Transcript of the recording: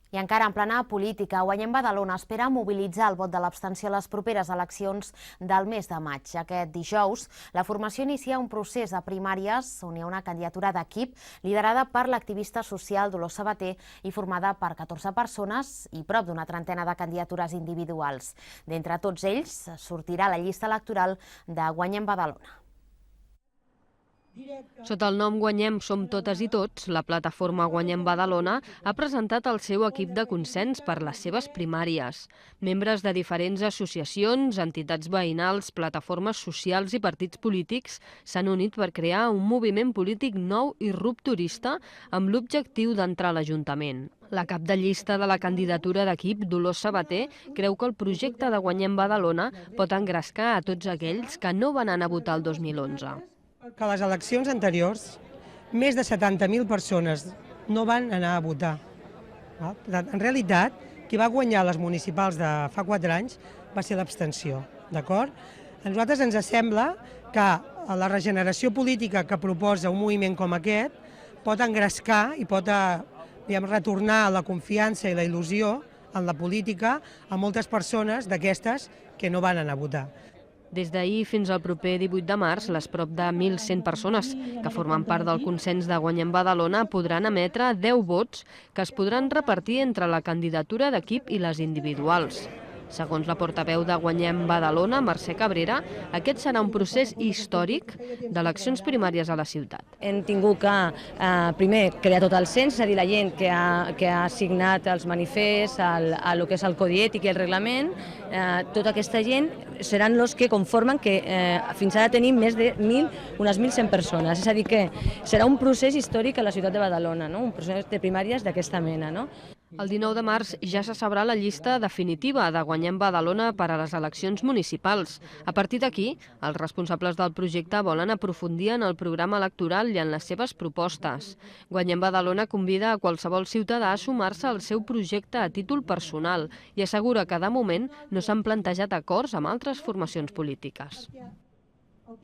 I encara en plana política, Guanyem Badalona espera mobilitzar el vot de l'abstenció a les properes eleccions del mes de maig. Aquest dijous, la formació inicia un procés de primàries on hi ha una candidatura d'equip liderada per l'activista social Dolors Sabater i formada per 14 persones i prop d'una trentena de candidatures individuals. D'entre tots ells sortirà la llista electoral de Guanyem Badalona. Sota el nom Guanyem som totes i tots, la plataforma Guanyem Badalona ha presentat el seu equip de consens per les seves primàries. Membres de diferents associacions, entitats veïnals, plataformes socials i partits polítics s'han unit per crear un moviment polític nou i rupturista amb l'objectiu d'entrar a l'Ajuntament. La cap de llista de la candidatura d'equip, Dolors Sabater, creu que el projecte de Guanyem Badalona pot engrescar a tots aquells que no van anar a votar el 2011. Que a les eleccions anteriors, més de 70.000 persones no van anar a votar. En realitat, qui va guanyar les municipals de fa 4 anys va ser l'abstenció. D'acord? A nosaltres ens sembla que la regeneració política que proposa un moviment com aquest pot engrescar i pot retornar la confiança i la il·lusió en la política a moltes persones d'aquestes que no van anar a votar. Des d'ahir fins al proper 18 de març, les prop de 1.100 persones que formen part del consens de Guanyem Badalona podran emetre 10 vots que es podran repartir entre la candidatura d'equip i les individuals. Segons la portaveu de Guanyem Badalona, Mercè Cabrera, aquest serà un procés històric d'eleccions primàries a la ciutat. Hem tingut que, primer, crear tot el cens, és a dir, la gent que ha signat els manifests, el que és el codi ètic i el reglament, tota aquesta gent seran els que conformen que fins ara tenim més de unes 1.100 persones. És a dir, que serà un procés històric a la ciutat de Badalona, un procés de primàries d'aquesta mena. El 19 de març ja se sabrà la llista definitiva de Guanyem Badalona per a les eleccions municipals. A partir d'aquí, els responsables del projecte volen aprofundir en el programa electoral i en les seves propostes. Guanyem Badalona convida a qualsevol ciutadà a sumar-se al seu projecte a títol personal i assegura que de moment no s'han plantejat acords amb altres formacions polítiques.